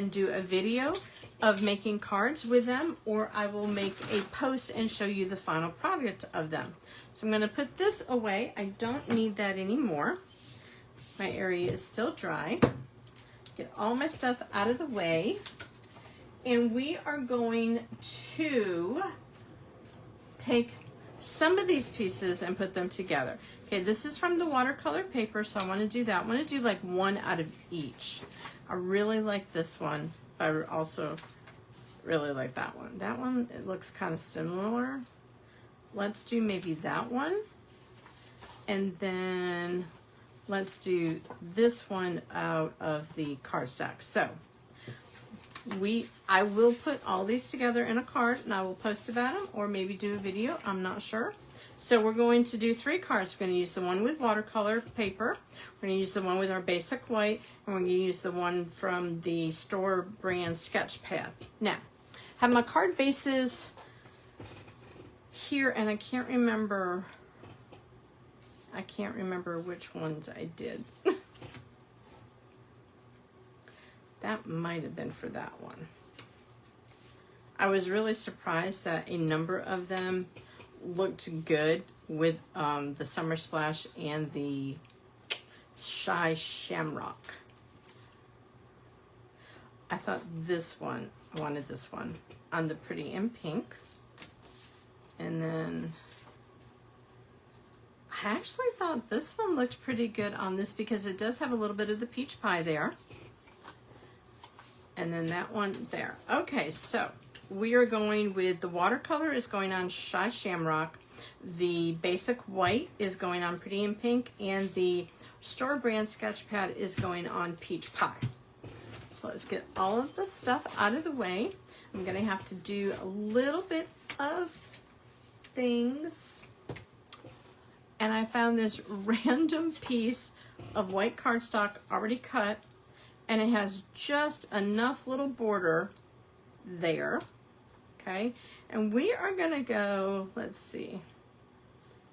and do a video of making cards with them, or I will make a post and show you the final product of them. So I'm going to put this away. I don't need that anymore. My area is still dry. Get all my stuff out of the way. And we are going to take some of these pieces and put them together. Okay, this is from the watercolor paper, so I want to do that. I want to do like one out of each. I really like this one, but I also really like that one. That one, it looks kind of similar. Let's do maybe that one. And then let's do this one out of the cardstock. So I will put all these together in a card and I will post about them or maybe do a video. I'm not sure. So we're going to do 3 cards. We're going to use the one with watercolor paper. We're going to use the one with our basic white, and we're going to use the one from the store brand sketch pad. Now, I have my card bases here, and I can't remember which ones I did. That might have been for that one. I was really surprised that a number of them looked good with the Summer Splash and the Shy Shamrock. I thought this one, I wanted this one on the Pretty in Pink. And then I actually thought this one looked pretty good on this because it does have a little bit of the peach pie there. And then that one there. Okay, so we are going with the watercolor is going on Shy Shamrock. The basic white is going on Pretty in Pink. And the store brand sketch pad is going on Peach Pie. So let's get all of the stuff out of the way. I'm going to have to do a little bit of things. And I found this random piece of white cardstock already cut. And it has just enough little border there. Okay. And we are going to go, let's see.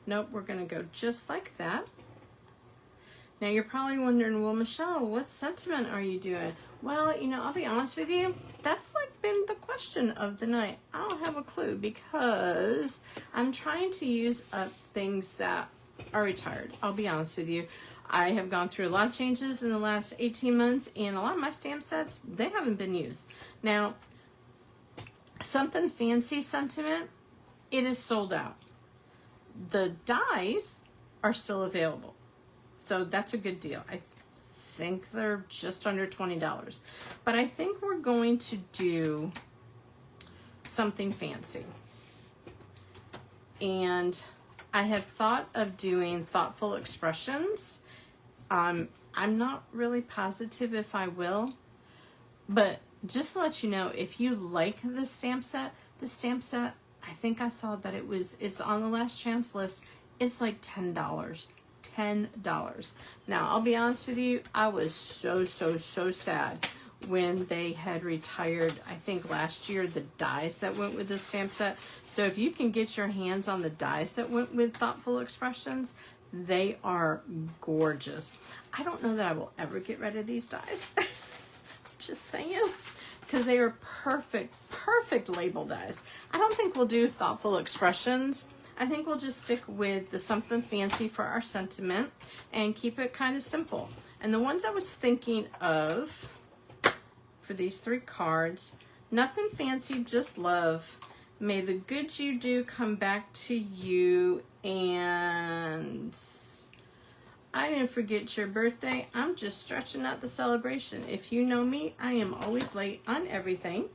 Nope, we're going to go just like that. Now you're probably wondering, well, Michelle, what sentiment are you doing? Well, you know, I'll be honest with you. That's like been the question of the night. I don't have a clue because I'm trying to use up things that are retired. I'll be honest with you. I have gone through a lot of changes in the last 18 months and a lot of my stamp sets, they haven't been used. Now, something fancy sentiment, it is sold out. The dies are still available. So that's a good deal. I think they're just under $20. But I think we're going to do something fancy. And I have thought of doing thoughtful expressions. I'm not really positive if I will, but just to let you know, if you like the stamp set, I think I saw that it's on the last chance list. It's like $10. $10. Now, I'll be honest with you, I was so sad when they had retired, I think last year, the dies that went with the stamp set. So if you can get your hands on the dies that went with Thoughtful Expressions, they are gorgeous. I don't know that I will ever get rid of these dies. Just saying. Because they are perfect label dies. I don't think we'll do Thoughtful Expressions. I think we'll just stick with the something fancy for our sentiment and keep it kind of simple. And the ones I was thinking of for these 3 cards, nothing fancy, just love. May the good you do come back to you, and I didn't forget your birthday. I'm just stretching out the celebration. If you know me, I am always late on everything.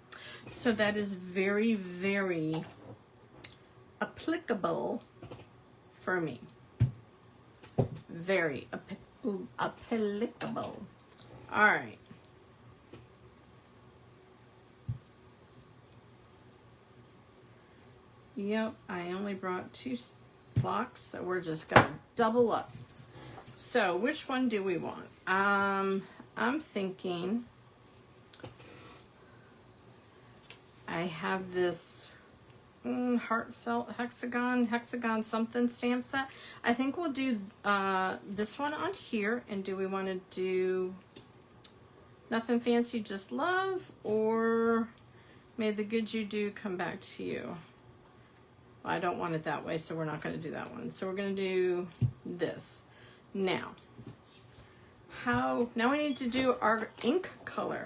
So that is very, very applicable for me. Very applicable. All right. Yep, I only brought 2 blocks, so we're just gonna double up. So which one do we want? I'm thinking I have this heartfelt hexagon something stamp set. I think we'll do this one on here. And do we want to do Nothing fancy, just love, or may the good you do come back to you. Well, I don't want it that way, so we're not going to do that one. So we're going to do this. Now we need to do our ink color.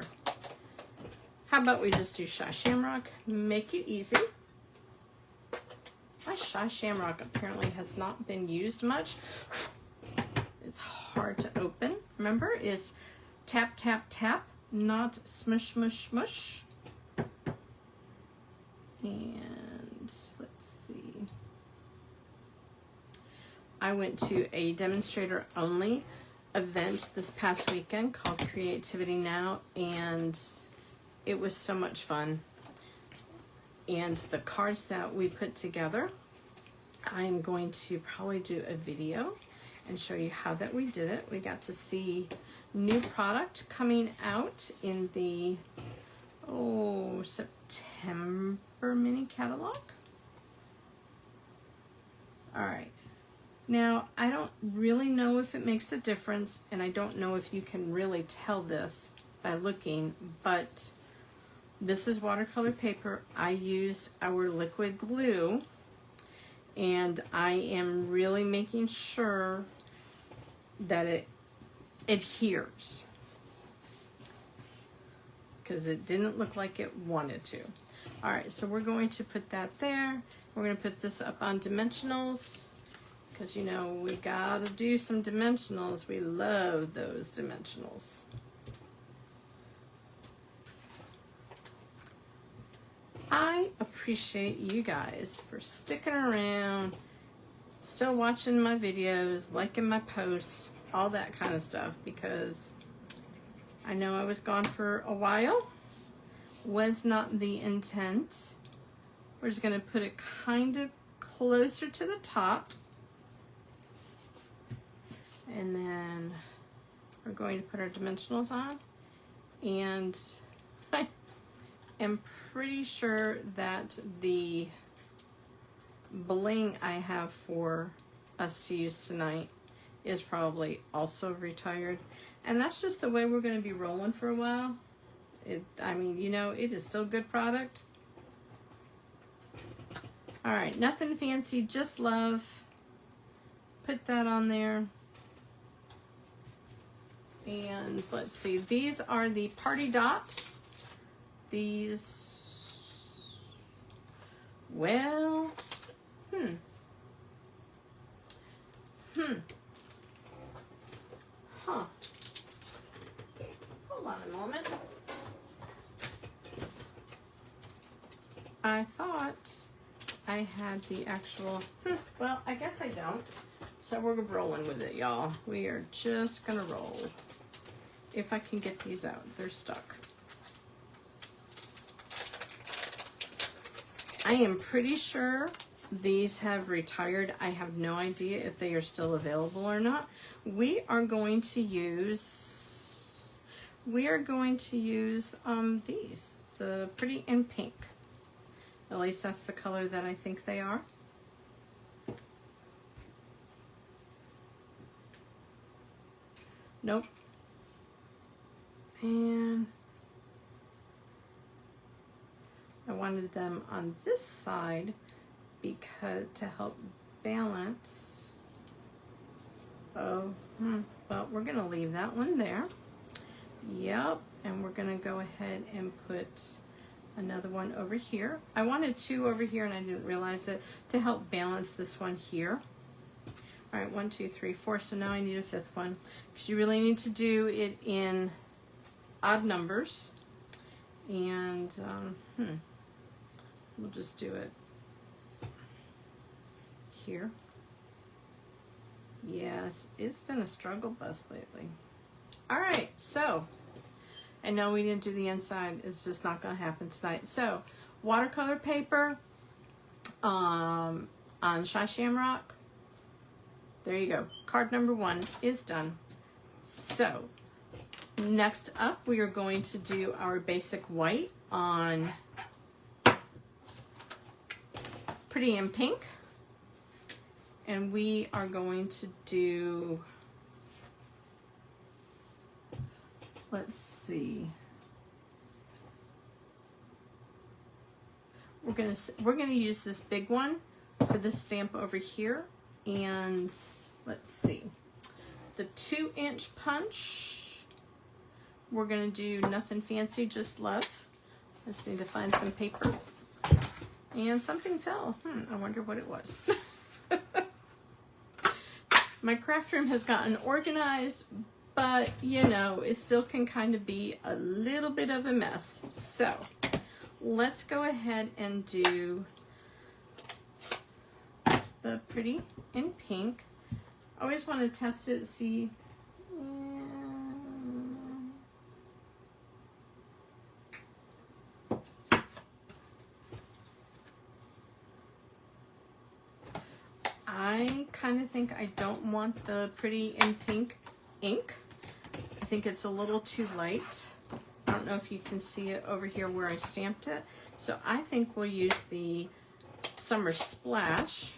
How about we just do Shy Shamrock, make it easy. My Shy Shamrock apparently has not been used much. It's hard to open. Remember, it's tap, tap, tap, not smush, smush, smush. And let's see. I went to a demonstrator only event this past weekend called Creativity Now, and it was so much fun. And the cards that we put together, I'm going to probably do a video and show you how that we did it. We got to see new product coming out in the September mini catalog. All right. Now, I don't really know if it makes a difference, and I don't know if you can really tell this by looking, but this is watercolor paper. I used our liquid glue, and I am really making sure that it adheres, because it didn't look like it wanted to. All right, so we're going to put that there. We're going to put this up on dimensionals, because you know we gotta do some dimensionals. We love those dimensionals. I appreciate you guys for sticking around, still watching my videos, liking my posts, all that kind of stuff, because I know I was gone for a while. Was not the intent. We're just gonna put it kind of closer to the top. And then we're going to put our dimensionals on. And I am pretty sure that the bling I have for us to use tonight is probably also retired. And that's just the way we're going to be rolling for a while. I mean, you know, it is still good product. All right, nothing fancy, just love. Put that on there. And let's see, these are the party dots. These, well, huh. Hold on a moment. I thought I had the actual, well, I guess I don't. So we're rolling with it, y'all. We are just gonna roll. If I can get these out, they're stuck. I am pretty sure these have retired. I have no idea if they are still available or not. We are going to use these, the Pretty in Pink. At least that's the color that I think they are. Nope. And I wanted them on this side because to help balance. Oh, well, we're gonna leave that one there. Yep, and we're gonna go ahead and put another one over here. I wanted two over here and I didn't realize it, to help balance this one here. All right, 1, 2, 3, 4. So now I need a fifth one, because you really need to do it in odd numbers. And we'll just do it here. Yes, it's been a struggle bus lately. All right, so I know we didn't do the inside. It's just not gonna happen tonight. So watercolor paper on Shy Shamrock. There you go. Card number 1 is done. So next up, we are going to do our basic white on Pretty in Pink. And we are going to do Let's see. We're gonna use this big one for the stamp over here, and let's see, the 2-inch punch. We're gonna do nothing fancy, just love. I just need to find some paper, and something fell. I wonder what it was. My craft room has gotten organized, but you know, it still can kind of be a little bit of a mess. So let's go ahead and do the pretty in pink. I always want to test it, see. I kind of think I don't want the pretty in pink ink. I think it's a little too light. I don't know if you can see it over here where I stamped it. So I think we'll use the Summer Splash.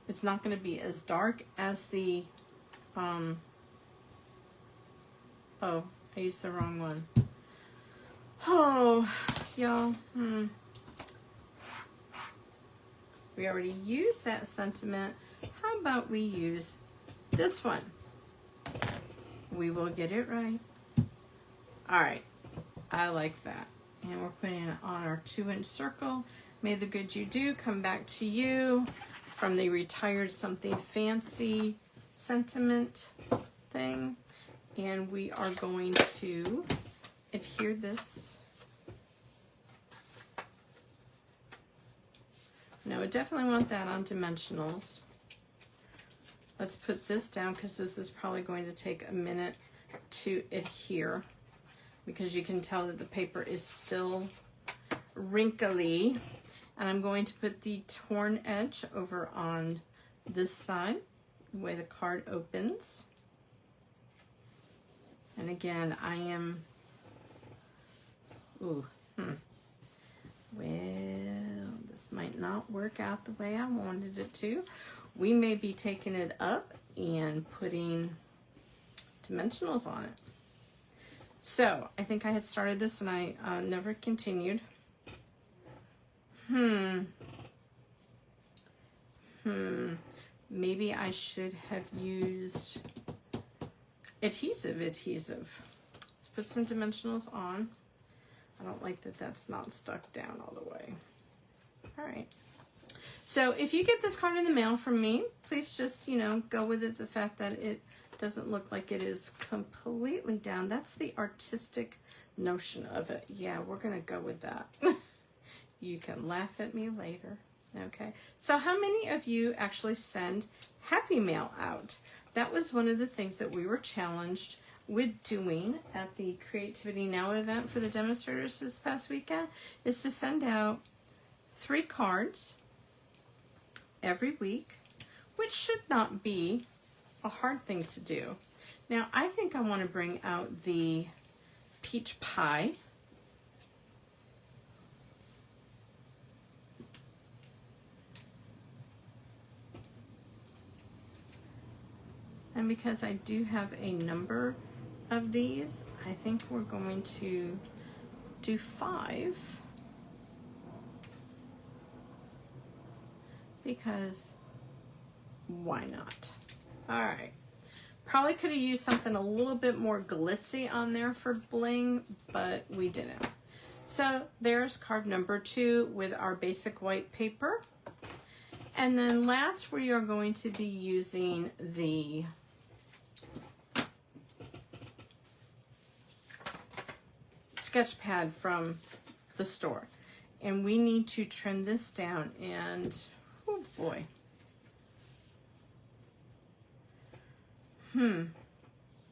It's not going to be as dark as the, oh, I used the wrong one. Oh, y'all, We already used that sentiment. How about we use this one? We will get it right. All right, I like that. And we're putting it on our 2-inch circle. May the good you do come back to you from the retired something fancy sentiment thing. And we are going to adhere this. No, I definitely want that on dimensionals. Let's put this down because this is probably going to take a minute to adhere, because you can tell that the paper is still wrinkly. And I'm going to put the torn edge over on this side, the way the card opens. And again, I am, well, this might not work out the way I wanted it to. We may be taking it up and putting dimensionals on it. So I think I had started this and I never continued. Maybe I should have used adhesive. Let's put some dimensionals on. I don't like that that's not stuck down all the way. All right. So if you get this card in the mail from me, please just, go with it. The fact that it doesn't look like it is completely down. That's the artistic notion of it. Yeah, we're going to go with that. You can laugh at me later. Okay. So how many of you actually send Happy Mail out? That was one of the things that we were challenged with doing at the Creativity Now event for the demonstrators this past weekend, is to send out 3 cards every week, which should not be a hard thing to do. Now, I think I want to bring out the peach pie. And because I do have a number of these, I think we're going to do 5. Because why not? All right. Probably could have used something a little bit more glitzy on there for bling, but we didn't. So there's card number 2 with our basic white paper. And then last, we are going to be using the sketch pad from the store. And we need to trim this down, and oh boy.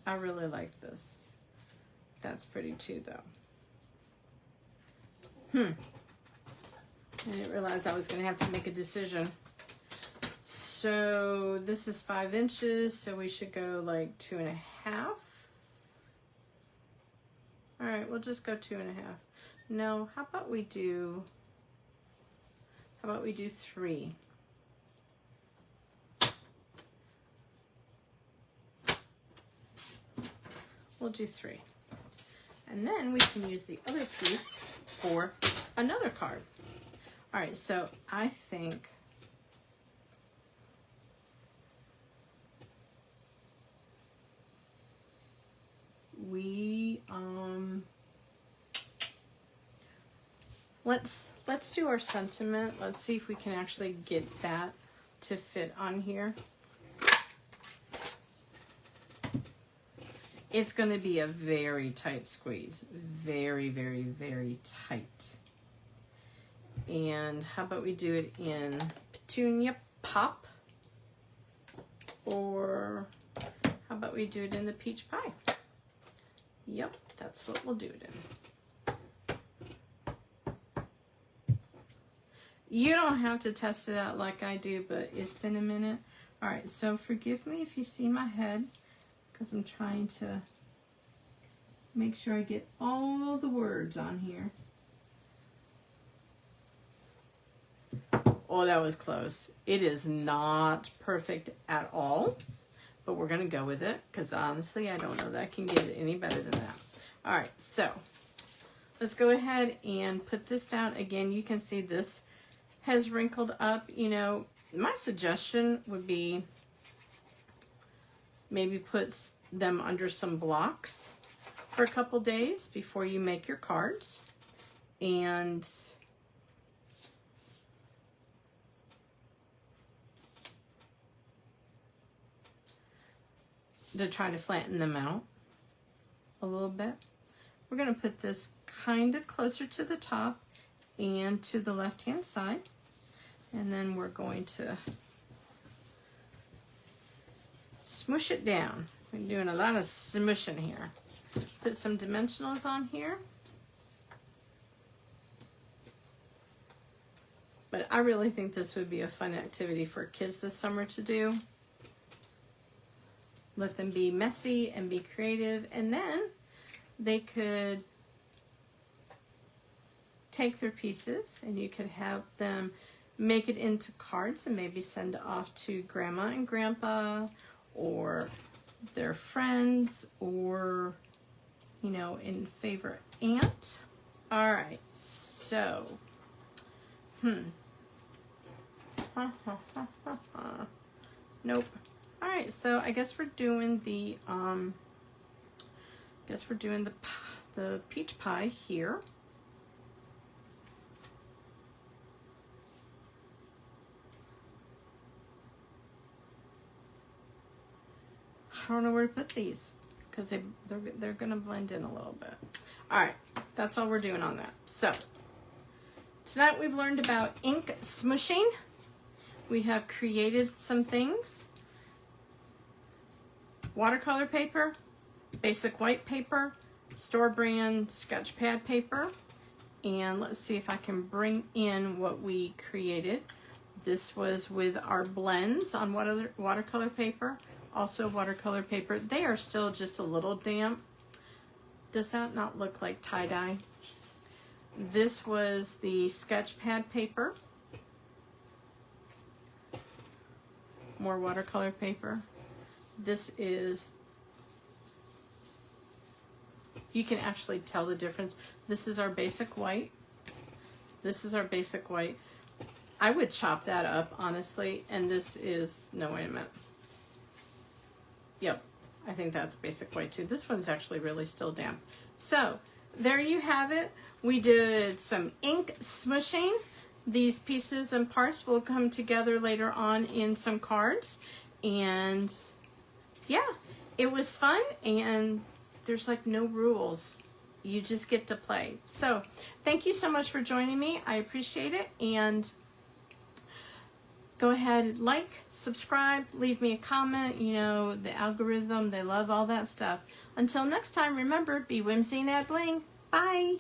I really like this. That's pretty too, though. I didn't realize I was going to have to make a decision. So this is 5 inches, so we should go like 2.5. All right, we'll just go 2.5. No, how about we do 3? We'll do 3. And then we can use the other piece for another card. All right, so I think we let's do our sentiment. Let's see if we can actually get that to fit on here. It's going to be a very tight squeeze. Very, very, very tight. And how about we do it in Petunia Pop? Or how about we do it in the Peach Pie? Yep, that's what we'll do it in. You don't have to test it out like I do, but it's been a minute. All right, so forgive me if you see my head, because I'm trying to make sure I get all the words on here. Oh, that was close. It is not perfect at all, but we're gonna go with it, because honestly, I don't know that I can get it any better than that. All right, so let's go ahead and put this down. Again, you can see this has wrinkled up. You know, my suggestion would be maybe put them under some blocks for a couple days before you make your cards, and to try to flatten them out a little bit. We're going to put this kind of closer to the top and to the left-hand side, and then we're going to smoosh it down. We're doing a lot of smooshing here. Put some dimensionals on here. But I really think this would be a fun activity for kids this summer to do. Let them be messy and be creative, and then they could take their pieces and you could have them make it into cards and maybe send off to grandma and grandpa or their friends or, you know, in favorite aunt. All right, so, nope. All right, so I guess we're doing the the peach pie here. I don't know where to put these because they're gonna blend in a little bit. All right, that's all we're doing on that. So tonight we've learned about ink smooshing. We have created some things. Watercolor paper, basic white paper, store brand sketch pad paper, and let's see if I can bring in what we created. This was with our blends on watercolor paper, also watercolor paper. They are still just a little damp. Does that not look like tie-dye? This was the sketch pad paper, more watercolor paper. This is, you can actually tell the difference. This is our basic white. This is our basic white. I would chop that up, honestly, and this is, no, wait a minute. Yep, I think that's basic white too. This one's actually really still damp. So, there you have it. We did some ink smooshing. These pieces and parts will come together later on in some cards, and yeah, it was fun, and there's like no rules. You just get to play. So thank you so much for joining me. I appreciate it. And go ahead, like, subscribe, leave me a comment. You know, the algorithm, they love all that stuff. Until next time, remember, be whimsy and add bling. Bye.